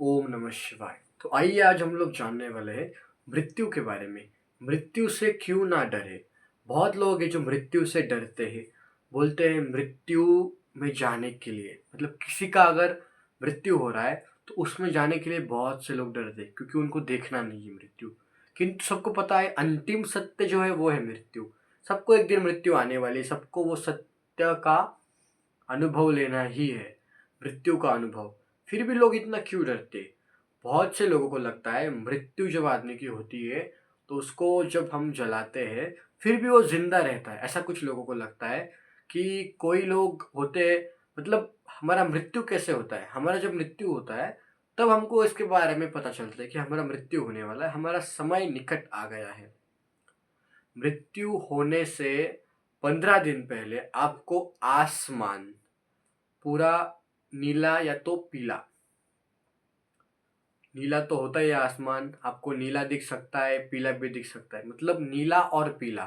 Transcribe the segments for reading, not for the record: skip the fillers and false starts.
ओम नमः शिवाय। तो आइए आज हम लोग जानने वाले हैं मृत्यु के बारे में। मृत्यु से क्यों ना डरे? बहुत लोग हैं जो मृत्यु से डरते हैं। बोलते हैं मृत्यु में जाने के लिए मतलब किसी का अगर मृत्यु हो रहा है तो उसमें जाने के लिए बहुत से लोग डरते हैं क्योंकि उनको देखना नहीं है मृत्यु। किंतु सबको पता है अंतिम सत्य जो है वो है मृत्यु। सबको एक दिन मृत्यु आने वाली है, सबको वो सत्य का अनुभव लेना ही है, मृत्यु का अनुभव। फिर भी लोग इतना क्यों डरते? बहुत से लोगों को लगता है मृत्यु जब आदमी की होती है तो उसको जब हम जलाते हैं फिर भी वो जिंदा रहता है। ऐसा कुछ लोगों को लगता है कि कोई लोग होते हैं मतलब हमारा मृत्यु कैसे होता है? हमारा जब मृत्यु होता है तब हमको इसके बारे में पता चलता है कि हमारा मृत्यु होने वाला है, हमारा समय निकट आ गया है। मृत्यु होने से 15 दिन पहले आपको आसमान पूरा नीला या तो पीला, नीला तो होता ही है आसमान, आपको नीला दिख सकता है, पीला भी दिख सकता है। मतलब नीला और पीला,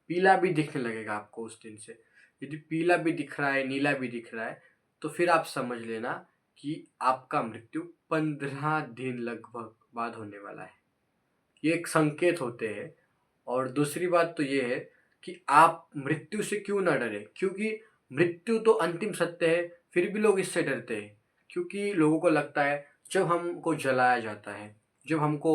पीला भी दिखने लगेगा आपको उस दिन से। यदि पीला भी दिख रहा है, नीला भी दिख रहा है, तो फिर आप समझ लेना कि आपका मृत्यु 15 दिन लगभग बाद होने वाला है। ये एक संकेत होते हैं। और दूसरी बात तो ये है कि आप मृत्यु से क्यों ना डरें? क्योंकि मृत्यु तो अंतिम सत्य है, फिर भी लोग इससे डरते हैं। क्योंकि लोगों को लगता है जब हमको जलाया जाता है, जब हमको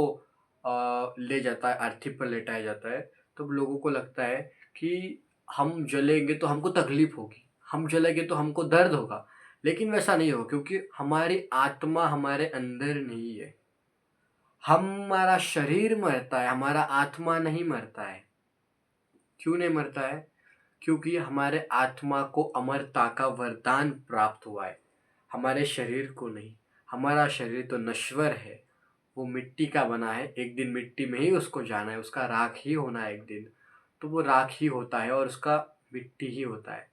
ले जाता है, अर्थी पर लेटाया जाता है, तब लोगों को लगता है कि हम जलेंगे तो हमको तकलीफ होगी, हम जलेंगे तो हमको दर्द होगा। लेकिन वैसा नहीं होगा क्योंकि हमारी आत्मा हमारे अंदर नहीं है। हमारा शरीर मरता है, हमारा आत्मा नहीं मरता है। क्यों नहीं मरता है? क्योंकि हमारे आत्मा को अमरता का वरदान प्राप्त हुआ है, हमारे शरीर को नहीं। हमारा शरीर तो नश्वर है, वो मिट्टी का बना है, एक दिन मिट्टी में ही उसको जाना है, उसका राख ही होना है एक दिन। तो वो राख ही होता है और उसका मिट्टी ही होता है।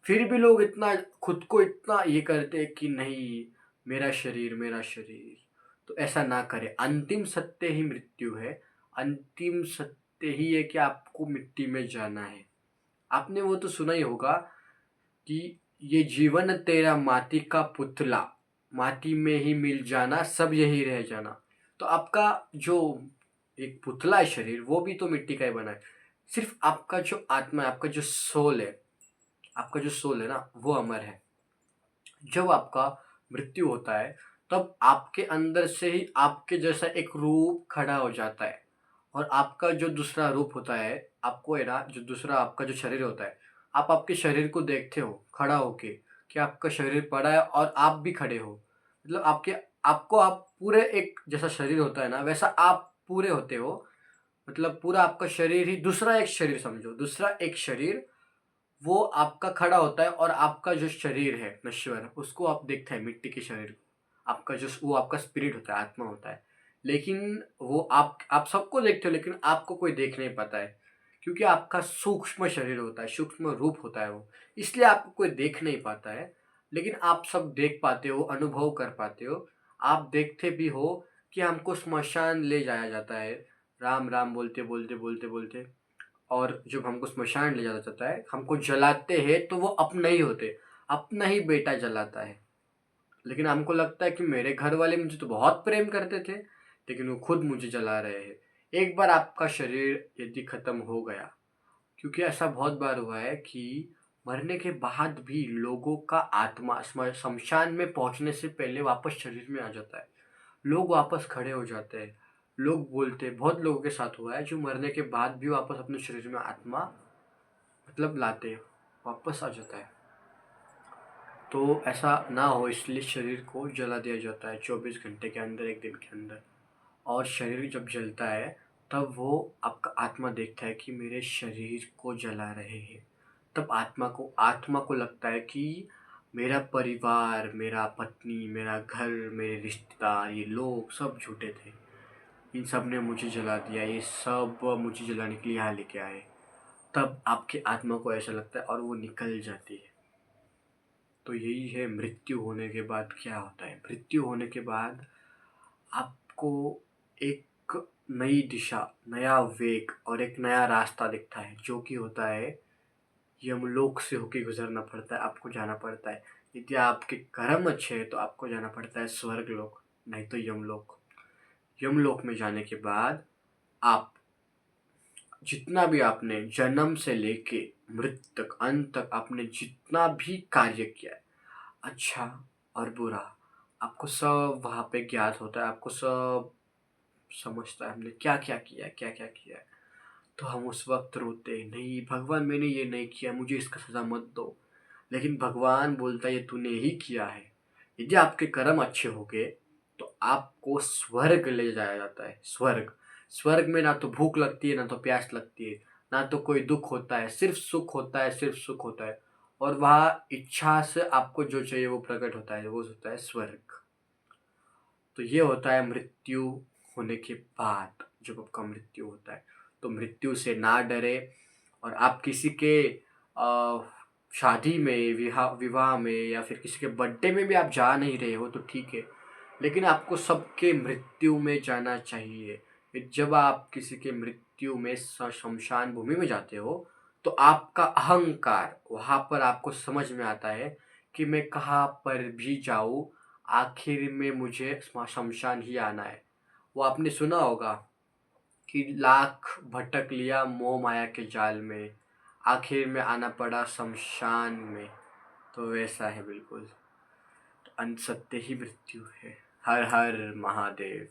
फिर भी लोग इतना खुद को इतना ये करते हैं कि नहीं, मेरा शरीर, मेरा शरीर। तो ऐसा ना करें, अंतिम सत्य ही मृत्यु है। अंतिम सत्य ही है कि आपको मिट्टी में जाना है। आपने वो तो सुना ही होगा कि ये जीवन तेरा माटी का पुतला, माटी में ही मिल जाना, सब यही रह जाना। तो आपका जो एक पुतला है शरीर, वो भी तो मिट्टी का ही बना है। सिर्फ आपका जो आत्मा है, आपका जो सोल है, आपका जो सोल है ना, वो अमर है। जब आपका मृत्यु होता है तब आपके अंदर से ही आपके जैसा एक रूप खड़ा हो जाता है। और आपका जो दूसरा रूप होता है, आपको है ना, जो दूसरा आपका जो शरीर होता है, आप आपके शरीर को देखते हो खड़ा होके कि आपका शरीर पड़ा है और आप भी खड़े हो। मतलब आपके आपको आप पूरे एक जैसा शरीर होता है ना, वैसा आप पूरे होते हो। मतलब पूरा आपका शरीर ही दूसरा एक शरीर समझो, दूसरा एक शरीर वो आपका खड़ा होता है और आपका जो शरीर है नश्वर, उसको आप देखते हैं मिट्टी के शरीर को। आपका जो वो आपका स्पिरिट होता है, आत्मा होता है। लेकिन वो आप सबको देखते हो लेकिन आपको कोई देख नहीं पाता है। क्योंकि आपका सूक्ष्म शरीर होता है, सूक्ष्म रूप होता है वो। इसलिए आपको कोई देख नहीं पाता है। लेकिन आप सब देख पाते हो, अनुभव कर पाते हो। आप देखते भी हो कि हमको स्मशान ले जाया जाता है, राम राम बोलते बोलते बोलते बोलते। और जब हमको स्मशान ले जाया जाता है, हमको जलाते हैं तो वो अपना ही होते, अपना ही बेटा जलाता है। लेकिन हमको लगता है कि मेरे घर वाले मुझे तो बहुत प्रेम करते थे, लेकिन वो खुद मुझे जला रहे हैं। एक बार आपका शरीर यदि खत्म हो गया, क्योंकि ऐसा बहुत बार हुआ है कि मरने के बाद भी लोगों का आत्मा शमशान में पहुंचने से पहले वापस शरीर में आ जाता है। लोग वापस खड़े हो जाते हैं। लोग बोलते हैं, बहुत लोगों के साथ हुआ है जो मरने के बाद भी वापस अपने शरीर में आत्मा मतलब लाते हैं, वापस आ जाता है। तो ऐसा ना हो इसलिए शरीर को जला दिया जाता है 24 घंटे के अंदर, एक दिन के अंदर। और शरीर जब जलता है तब वो आपका आत्मा देखता है कि मेरे शरीर को जला रहे हैं। तब आत्मा को लगता है कि मेरा परिवार, मेरा पत्नी, मेरा घर, मेरे रिश्तेदार, ये लोग सब झूठे थे। इन सब ने मुझे जला दिया, ये सब मुझे जलाने के लिए यहाँ लेके आए। तब आपकी आत्मा को ऐसा लगता है और वो निकल जाती है। तो यही है मृत्यु होने के बाद क्या होता है। मृत्यु होने के बाद आपको एक नई दिशा, नया वेग और एक नया रास्ता दिखता है, जो कि होता है यमलोक से होके गुजरना पड़ता है, आपको जाना पड़ता है। यदि आपके कर्म अच्छे हैं तो आपको जाना पड़ता है स्वर्ग लोक। नहीं तो यमलोक। यमलोक में जाने के बाद आप जितना भी आपने जन्म से लेके मृत्यु तक, अंत तक आपने जितना भी कार्य किया है, अच्छा और बुरा, आपको सब वहाँ पे ज्ञात होता है, आपको सब समझता है हमने क्या-क्या किया है, क्या-क्या किया है। तो हम उस वक़्त रोते हैं, नहीं भगवान मैंने ये नहीं किया, मुझे इसका सज़ा मत दो। लेकिन भगवान बोलता है ये तूने ही किया है। यदि आपके कर्म अच्छे होंगे तो आपको स्वर्ग ले जाया जाता है, स्वर्ग। स्वर्ग में ना तो भूख लगती है, ना तो प्यास लगती है, ना तो कोई दुःख होता है, सिर्फ़ सुख होता है, सिर्फ़ सुख होता है। और वहाँ इच्छा से आपको जो चाहिए वो प्रकट होता है, वो होता है स्वर्ग। तो ये होता है मृत्यु होने के बाद, जब आपका मृत्यु होता है। तो मृत्यु से ना डरें और आप किसी के शादी में, विवाह में या फिर किसी के बर्थडे में भी आप जा नहीं रहे हो तो ठीक है, लेकिन आपको सबके मृत्यु में जाना चाहिए। जब आप किसी के मृत्यु में शमशान भूमि में जाते हो, तो आपका अहंकार वहाँ पर आपको समझ में आता है कि मैं कहाँ पर भी जाऊँ, आखिर में मुझे शमशान ही आना है। वो आपने सुना होगा कि लाख भटक लिया मोह माया के जाल में, आखिर में आना पड़ा शमशान में। तो वैसा है बिल्कुल। तो अंत सत्य ही मृत्यु है। हर हर महादेव।